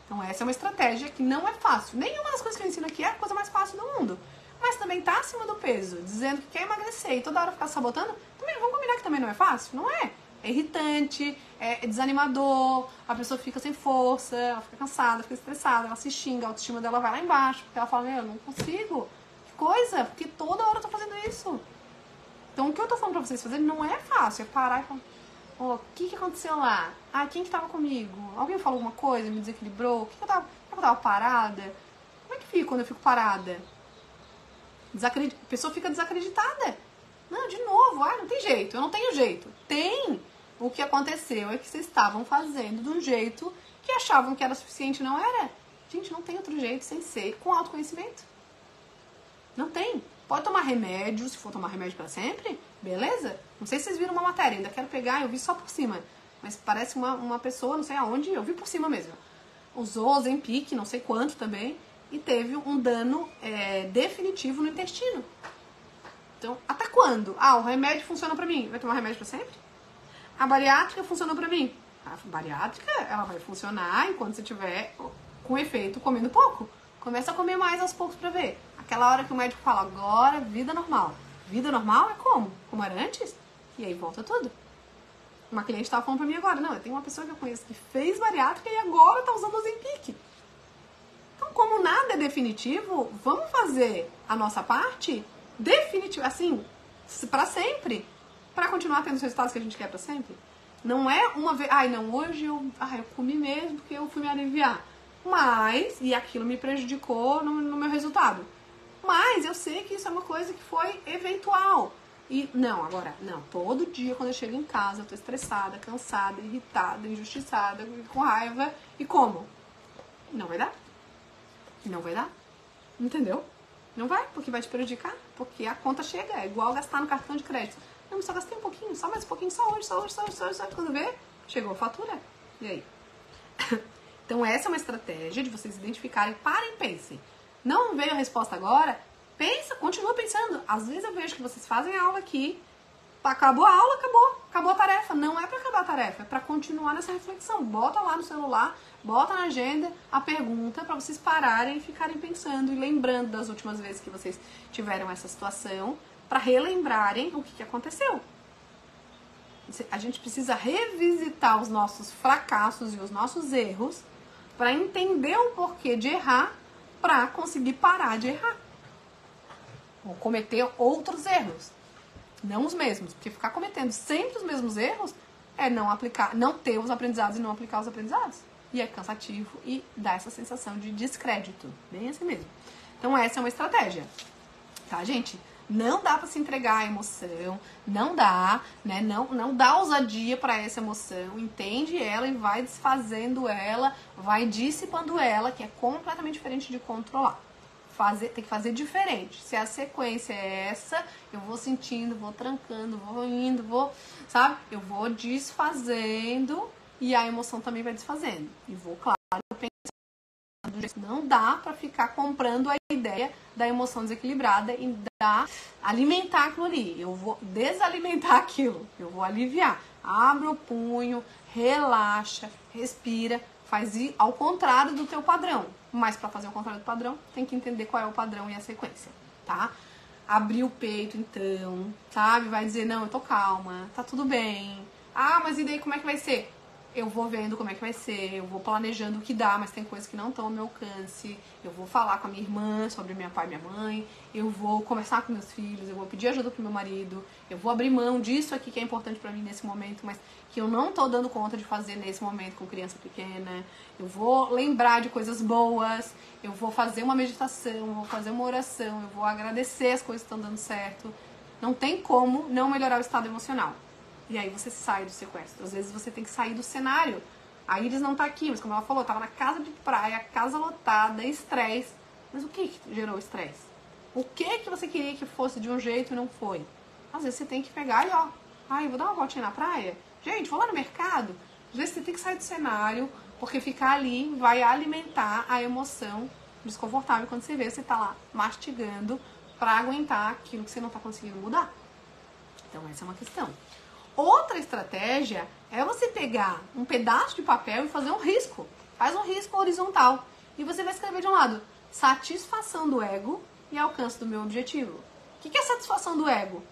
Então essa é uma estratégia que não é fácil. Nenhuma das coisas que eu ensino aqui é a coisa mais fácil do mundo. Mas também tá acima do peso, dizendo que quer emagrecer e toda hora ficar sabotando, também vamos combinar que também não é fácil? Não é. É irritante, é desanimador, a pessoa fica sem força, ela fica cansada, fica estressada, ela se xinga, a autoestima dela vai lá embaixo, porque ela fala, eu não consigo. Que coisa, porque toda hora eu tô fazendo isso. Então o que eu tô falando pra vocês fazerem não é fácil, é parar e falar, o que aconteceu lá? Quem que tava comigo? Alguém falou alguma coisa, me desequilibrou? Será que eu tava parada? Como é que fica quando eu fico parada? A pessoa fica desacreditada. Não, de novo, não tem jeito, eu não tenho jeito. Tem! O que aconteceu é que vocês estavam fazendo de um jeito que achavam que era suficiente, não era. Gente, não tem outro jeito sem ser com autoconhecimento. Não tem. Pode tomar remédio, se for tomar remédio pra sempre, beleza? Não sei se vocês viram uma matéria, ainda quero pegar, eu vi só por cima. Mas parece uma pessoa, não sei aonde, eu vi por cima mesmo. Usou Ozempic, não sei quanto também, e teve um dano definitivo no intestino. Então, até quando? O remédio funciona pra mim. Vai tomar remédio pra sempre? A bariátrica funcionou pra mim. A bariátrica, ela vai funcionar enquanto você tiver com efeito comendo pouco. Começa a comer mais aos poucos pra ver. Aquela hora que o médico fala, agora, vida normal. Vida normal é como? Como era antes? E aí volta tudo. Uma cliente tava falando pra mim agora, não, eu tenho uma pessoa que eu conheço que fez bariátrica e agora tá usando Ozempic. Então, como nada é definitivo, vamos fazer a nossa parte definitiva, assim, pra sempre, pra continuar tendo os resultados que a gente quer pra sempre. Não é uma vez, hoje eu comi mesmo porque eu fui me aliviar. Mas, e aquilo me prejudicou no meu resultado. Mas eu sei que isso é uma coisa que foi eventual. E não, todo dia quando eu chego em casa eu tô estressada, cansada, irritada, injustiçada, com raiva. E como? Não vai dar. Não vai dar. Entendeu? Não vai, porque vai te prejudicar, porque a conta chega, é igual gastar no cartão de crédito. Não, só gastei um pouquinho, só mais um pouquinho, só hoje. Quando vê, chegou a fatura. E aí? Então essa é uma estratégia de vocês identificarem, parem e pensem. Não veio a resposta agora? Pensa, continua pensando. Às vezes eu vejo que vocês fazem a aula aqui, acabou a aula, acabou a tarefa. Não é pra acabar a tarefa, é pra continuar nessa reflexão. Bota lá no celular, bota na agenda a pergunta pra vocês pararem e ficarem pensando e lembrando das últimas vezes que vocês tiveram essa situação, pra relembrarem o que aconteceu. A gente precisa revisitar os nossos fracassos e os nossos erros pra entender o porquê de errar, pra conseguir parar de errar. Ou cometer outros erros. Não os mesmos, porque ficar cometendo sempre os mesmos erros é não ter os aprendizados e não aplicar os aprendizados. E é cansativo e dá essa sensação de descrédito, bem assim mesmo. Então essa é uma estratégia, tá, gente? Não dá pra se entregar à emoção, não dá, né? Não dá ousadia pra essa emoção, entende ela e vai desfazendo ela, vai dissipando ela, que é completamente diferente de controlar. Tem que fazer diferente. Se a sequência é essa, eu vou sentindo, vou trancando, vou indo, sabe? Eu vou desfazendo e a emoção também vai desfazendo. E vou, claro, pensando do jeito. Não dá pra ficar comprando a ideia da emoção desequilibrada e alimentar aquilo ali. Eu vou desalimentar aquilo. Eu vou aliviar. Abre o punho, relaxa, respira. Faz ao contrário do teu padrão. Mas para fazer o contrário do padrão, tem que entender qual é o padrão e a sequência, tá? Abrir o peito, então, sabe? Vai dizer, não, eu tô calma, tá tudo bem. Ah, mas e daí como é que vai ser? Eu vou vendo como é que vai ser, eu vou planejando o que dá, mas tem coisas que não estão ao meu alcance. Eu vou falar com a minha irmã sobre meu pai e minha mãe, eu vou conversar com meus filhos, eu vou pedir ajuda pro meu marido, eu vou abrir mão disso aqui que é importante pra mim nesse momento, mas que eu não tô dando conta de fazer nesse momento com criança pequena. Eu vou lembrar de coisas boas, eu vou fazer uma meditação, eu vou fazer uma oração, eu vou agradecer as coisas que estão dando certo. Não tem como não melhorar o estado emocional. E aí você sai do sequestro. Às vezes você tem que sair do cenário. A Iris não tá aqui, mas como ela falou, tava na casa de praia, casa lotada, estresse. Mas o que gerou estresse? O que você queria que fosse de um jeito e não foi? Às vezes você tem que pegar e eu vou dar uma voltinha na praia? Gente, vou lá no mercado? Às vezes você tem que sair do cenário, porque ficar ali vai alimentar a emoção desconfortável quando você vê, você tá lá mastigando pra aguentar aquilo que você não tá conseguindo mudar. Então essa é uma questão. Outra estratégia é você pegar um pedaço de papel e fazer um risco. Faz um risco horizontal. E você vai escrever de um lado, satisfação do ego e alcance do meu objetivo. O que é satisfação do ego?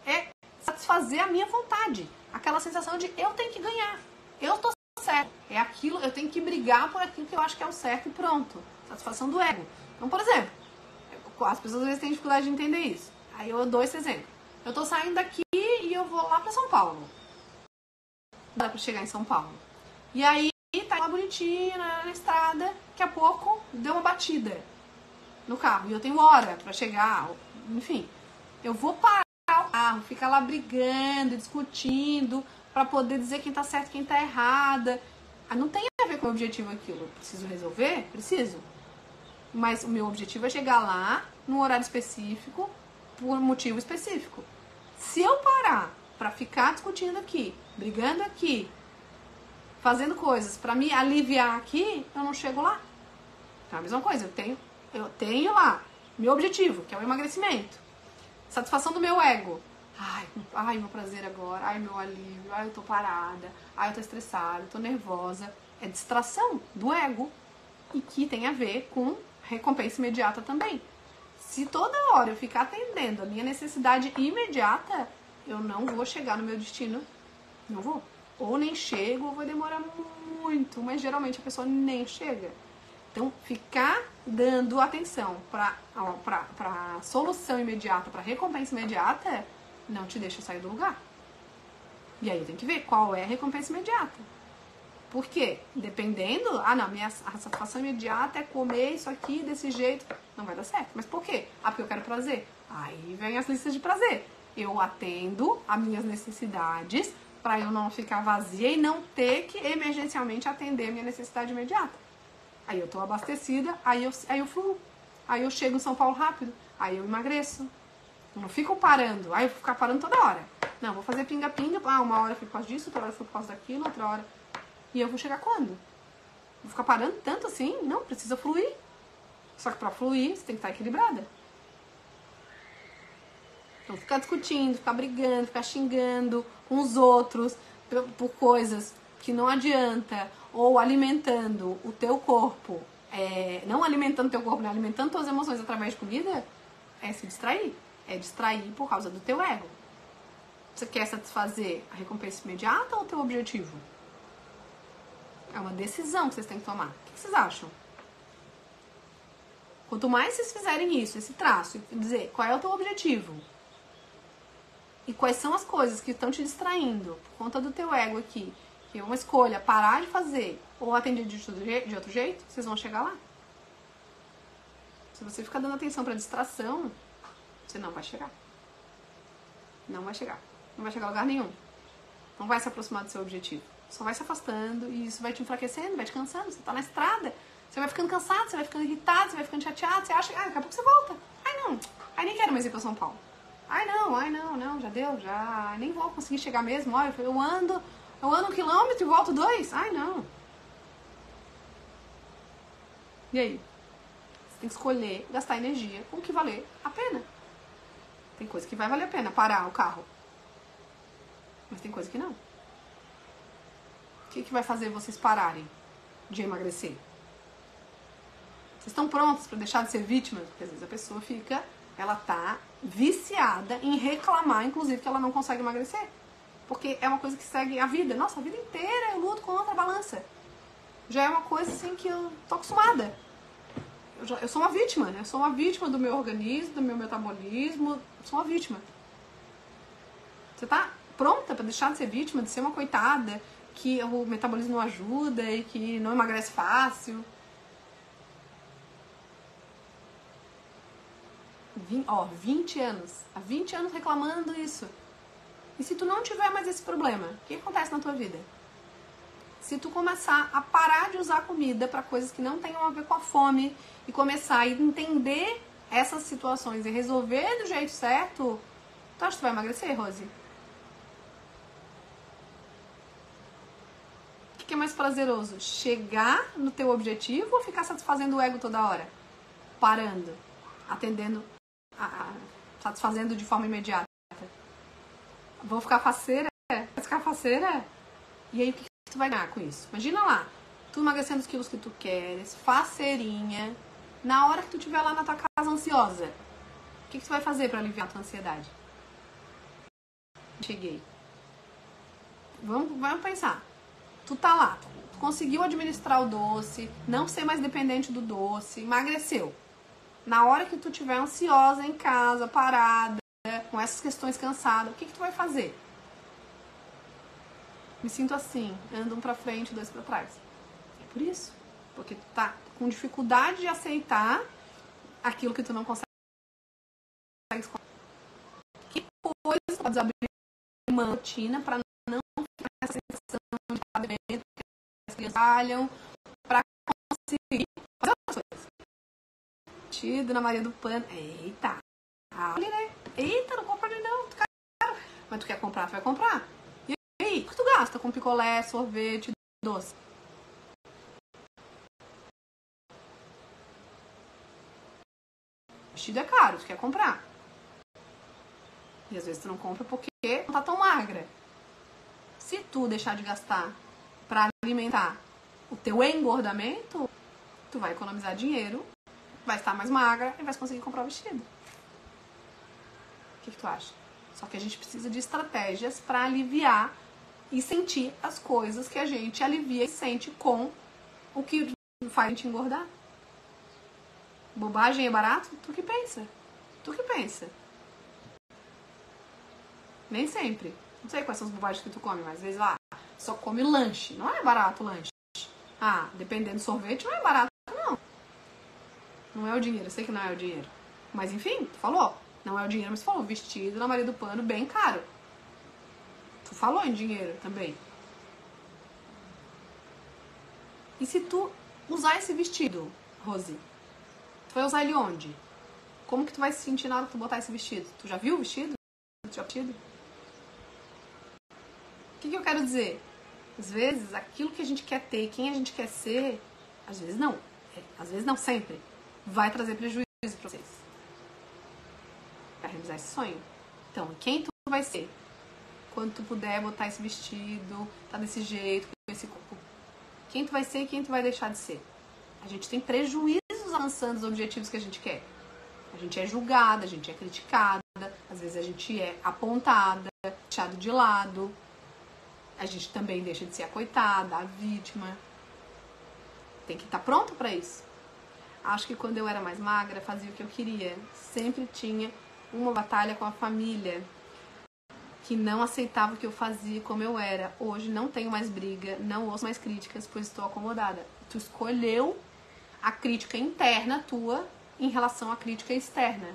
É satisfazer a minha vontade. Aquela sensação de eu tenho que ganhar. Eu tô certo. É aquilo, eu tenho que brigar por aquilo que eu acho que é o certo e pronto. Satisfação do ego. Então, por exemplo, as pessoas às vezes têm dificuldade de entender isso. Aí eu dou esse exemplo. Eu tô saindo daqui e eu vou lá pra São Paulo. Dá pra chegar em São Paulo. E aí, tá lá bonitinha na estrada, daqui a pouco deu uma batida no carro. E eu tenho hora pra chegar, enfim. Eu vou parar o carro, ficar lá brigando, discutindo, pra poder dizer quem tá certo e quem tá errada. Não tem a ver com o objetivo aquilo. Eu preciso resolver? Preciso. Mas o meu objetivo é chegar lá, num horário específico, por um motivo específico. Se eu parar pra ficar discutindo aqui, brigando aqui, fazendo coisas pra me aliviar aqui, eu não chego lá. Então é a mesma coisa, eu tenho lá meu objetivo, que é o emagrecimento. Satisfação do meu ego. Ai, meu prazer agora, ai, meu alívio, ai, eu tô parada, ai, eu tô estressada, eu tô nervosa. É distração do ego e que tem a ver com recompensa imediata também. Se toda hora eu ficar atendendo a minha necessidade imediata, eu não vou chegar no meu destino. Não vou. Ou nem chego, ou vai demorar muito. Mas geralmente a pessoa nem chega. Então, ficar dando atenção para solução imediata, para recompensa imediata, não te deixa sair do lugar. E aí eu tenho que ver qual é a recompensa imediata. Por quê? Dependendo, minha satisfação imediata é comer isso aqui desse jeito. Não vai dar certo. Mas por quê? Porque eu quero prazer. Aí vem as listas de prazer. Eu atendo as minhas necessidades para eu não ficar vazia e não ter que emergencialmente atender a minha necessidade imediata. Aí eu tô abastecida, aí eu fluo. Aí eu chego em São Paulo rápido, aí eu emagreço. Eu não fico parando, aí eu vou ficar parando toda hora. Não, vou fazer pinga-pinga, uma hora foi por causa disso, outra hora foi por causa daquilo, outra hora. E eu vou chegar quando? Vou ficar parando tanto assim? Não, precisa fluir. Só que pra fluir, você tem que estar equilibrada. Então ficar discutindo, ficar brigando, ficar xingando com os outros por coisas que não adianta, ou alimentando o teu corpo, não alimentando o teu corpo, né? Alimentando tuas emoções através de comida, é se distrair. É distrair por causa do teu ego. Você quer satisfazer a recompensa imediata ou o teu objetivo? É uma decisão que vocês têm que tomar. O que vocês acham? Quanto mais vocês fizerem isso, esse traço, e dizer qual é o teu objetivo e quais são as coisas que estão te distraindo por conta do teu ego aqui, que é uma escolha, parar de fazer ou atender de outro jeito, vocês vão chegar lá. Se você ficar dando atenção para distração, você não vai chegar. Não vai chegar. Não vai chegar a lugar nenhum. Não vai se aproximar do seu objetivo. Só vai se afastando e isso vai te enfraquecendo, vai te cansando. Você tá na estrada, você vai ficando cansado, você vai ficando irritado, você vai ficando chateado, você acha que daqui a pouco você volta. Ai não, ai nem quero mais ir pra São Paulo. Ai não, já deu, já nem vou conseguir chegar mesmo. Olha, eu ando 1 quilômetro e volto 2. Ai não. E aí? Você tem que escolher gastar energia com o que valer a pena. Tem coisa que vai valer a pena parar o carro. Mas tem coisa que não. O que vai fazer vocês pararem de emagrecer? Vocês estão prontos para deixar de ser vítimas? Porque às vezes a pessoa ela tá viciada em reclamar, inclusive, que ela não consegue emagrecer. Porque é uma coisa que segue a vida. Nossa, a vida inteira eu luto contra a balança. Já é uma coisa assim que eu tô acostumada. Eu sou uma vítima, né? Eu sou uma vítima do meu organismo, do meu metabolismo. Eu sou uma vítima. Você tá pronta para deixar de ser vítima, de ser uma coitada, que o metabolismo não ajuda e que não emagrece fácil? 20 anos. Há 20 anos reclamando isso. E se tu não tiver mais esse problema, o que acontece na tua vida? Se tu começar a parar de usar comida para coisas que não tenham a ver com a fome e começar a entender essas situações e resolver do jeito certo, tu acha que tu vai emagrecer, Rose? O que é mais prazeroso? Chegar no teu objetivo ou ficar satisfazendo o ego toda hora? Parando, atendendo, satisfazendo de forma imediata. Vou ficar faceira? Vai ficar faceira? E aí o que tu vai ganhar com isso? Imagina lá, tu emagrecendo os quilos que tu queres, faceirinha, na hora que tu estiver lá na tua casa ansiosa, o que tu vai fazer para aliviar a tua ansiedade? Cheguei. Vamos pensar. Tu tá lá, tu conseguiu administrar o doce, não ser mais dependente do doce, emagreceu. Na hora que tu estiver ansiosa em casa, parada, com essas questões cansada, o que tu vai fazer? Me sinto assim, ando um pra frente, 2 pra trás. É por isso. Porque tu tá com dificuldade de aceitar aquilo que tu não consegue escolher. Que coisa tu pode abrir uma rotina pra não ficar nessa sensação de estar dentro, que as crianças trabalham, pra conseguir fazer as coisas. Dona Maria do Pano. Eita! Olha, né? Eita, não compra nem não, caro. Mas tu quer comprar, tu vai comprar. E aí, o que tu gasta com picolé, sorvete, doce? Vestido é caro, tu quer comprar. E às vezes tu não compra porque não tá tão magra. Se tu deixar de gastar pra alimentar o teu engordamento, tu vai economizar dinheiro, vai estar mais magra e vai conseguir comprar o vestido. O que tu acha? Só que a gente precisa de estratégias para aliviar e sentir as coisas que a gente alivia e sente com o que faz a gente engordar. Bobagem é barato? Tu que pensa. Tu que pensa. Nem sempre. Não sei quais são as bobagens que tu come, mas às vezes lá só come lanche. Não é barato o lanche. Dependendo do sorvete, não é barato, não. Não é o dinheiro, eu sei que não é o dinheiro. Mas enfim, tu falou. Não é o dinheiro, mas tu falou. Vestido na Maria do Pano, bem caro. Tu falou em dinheiro também. E se tu usar esse vestido, Rose, Tu vai usar ele onde? Como que tu vai se sentir na hora que tu botar esse vestido? Tu já viu o vestido? Tu já vestido? O que eu quero dizer? Às vezes, aquilo que a gente quer ter, quem a gente quer ser, às vezes não sempre, vai trazer prejuízo pra vocês. Pra realizar esse sonho. Então, quem tu vai ser? Quando tu puder botar esse vestido, tá desse jeito, com esse corpo. Quem tu vai ser e quem tu vai deixar de ser. A gente tem prejuízos alcançando os objetivos que a gente quer. A gente é julgada, a gente é criticada, às vezes a gente é apontada, deixado de lado. A gente também deixa de ser a coitada, a vítima. Tem que estar pronto para isso. Acho que quando eu era mais magra, fazia o que eu queria. Sempre tinha uma batalha com a família, que não aceitava o que eu fazia como eu era. Hoje não tenho mais briga, não ouço mais críticas, pois estou acomodada. Tu escolheu a crítica interna tua em relação à crítica externa.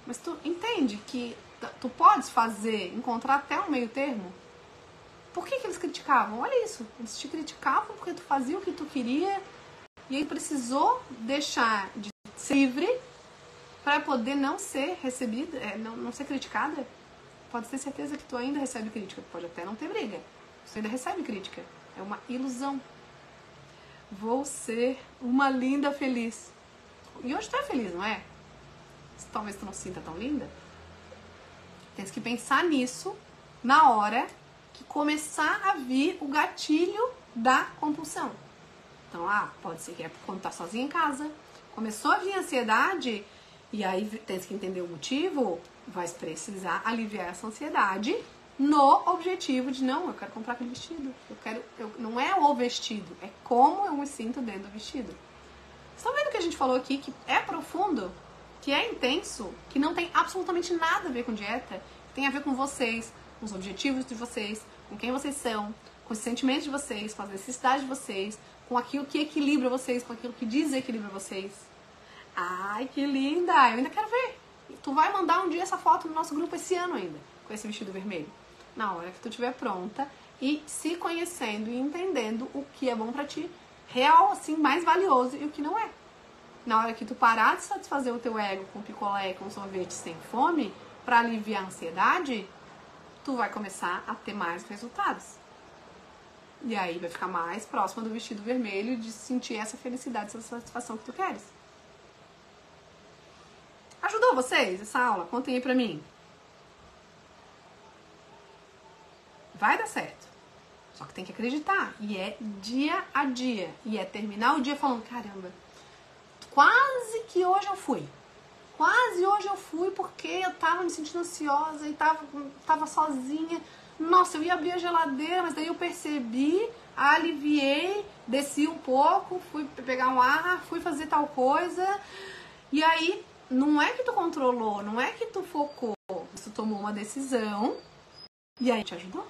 Mas tu entende que tu podes encontrar até um meio termo? Por que eles criticavam? Olha isso, eles te criticavam porque tu fazia o que tu queria e aí precisou deixar de ser livre para poder não ser recebida, não ser criticada. Pode ter certeza que tu ainda recebe crítica, pode até não ter briga, você ainda recebe crítica, é uma ilusão. Vou ser uma linda feliz. E hoje tu é feliz, não é? Talvez tu não se sinta tão linda. Tens que pensar nisso na hora que começar a vir o gatilho da compulsão. Então, pode ser que é quando tá sozinha em casa, começou a vir a ansiedade, e aí tens que entender o motivo, vai precisar aliviar essa ansiedade no objetivo de, não, eu quero comprar aquele vestido, não é o vestido, é como eu me sinto dentro do vestido. Vocês estão vendo que a gente falou aqui que é profundo, que é intenso, que não tem absolutamente nada a ver com dieta, que tem a ver com vocês, com os objetivos de vocês, com quem vocês são, com os sentimentos de vocês, com as necessidades de vocês, com aquilo que equilibra vocês, com aquilo que desequilibra vocês. Ai, que linda! Eu ainda quero ver. Tu vai mandar um dia essa foto no nosso grupo esse ano ainda, com esse vestido vermelho. Na hora que tu estiver pronta e se conhecendo e entendendo o que é bom pra ti, real, assim, mais valioso e o que não é. Na hora que tu parar de satisfazer o teu ego com picolé, com sorvete sem fome, pra aliviar a ansiedade, tu vai começar a ter mais resultados. E aí vai ficar mais próxima do vestido vermelho, de sentir essa felicidade, essa satisfação que tu queres. Ajudou vocês essa aula? Contem aí pra mim. Vai dar certo. Só que tem que acreditar. E é dia a dia. E é terminar o dia falando, caramba, quase que hoje eu fui. Quase hoje eu fui porque eu tava me sentindo ansiosa e tava sozinha. Nossa, eu ia abrir a geladeira, mas daí eu percebi, aliviei, desci um pouco, fui pegar um ar, fui fazer tal coisa. E aí, não é que tu controlou, não é que tu focou, tu tomou uma decisão e aí te ajudou.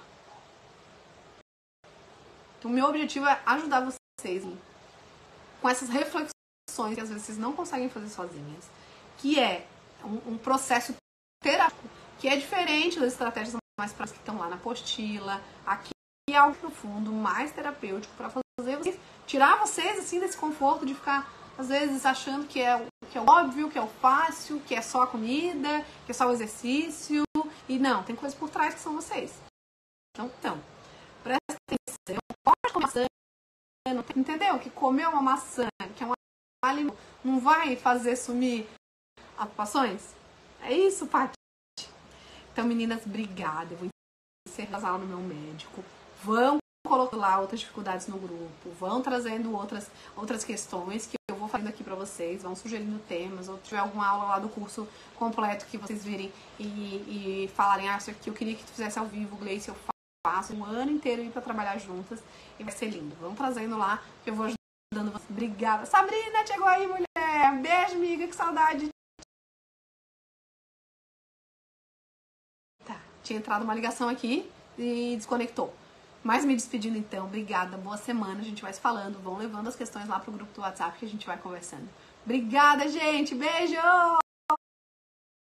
Então, o meu objetivo é ajudar vocês com essas reflexões que às vezes vocês não conseguem fazer sozinhas, que é um processo terapêutico, que é diferente das estratégias mais práticas que estão lá na apostila. Aqui é algo profundo, mais terapêutico, para fazer vocês, tirar vocês assim desse conforto de ficar, às vezes, achando que é o óbvio, que é o fácil, que é só a comida, que é só o exercício. E não, tem coisas por trás que são vocês. Então presta atenção. Pode comer maçã, entendeu? Que comer uma maçã, que é um alimento, não vai fazer sumir as preocupações? É isso, Paty? Então, meninas, obrigada. Eu vou encerrar as aulas no meu médico. Vão colocar lá outras dificuldades no grupo. Vão trazendo outras questões que eu vou fazendo aqui pra vocês. Vão sugerindo temas. Ou tiver alguma aula lá do curso completo que vocês virem e falarem, isso aqui eu queria que tu fizesse ao vivo, Gleice, eu faço um ano inteiro ir pra trabalhar juntas. E vai ser lindo. Vão trazendo lá que eu vou ajudando vocês. Obrigada. Sabrina, chegou aí, mulher. Beijo, amiga. Que saudade. Tinha entrado uma ligação aqui e desconectou. Mas me despedindo então, obrigada, boa semana, a gente vai se falando, vão levando as questões lá pro grupo do WhatsApp que a gente vai conversando. Obrigada, gente, beijo!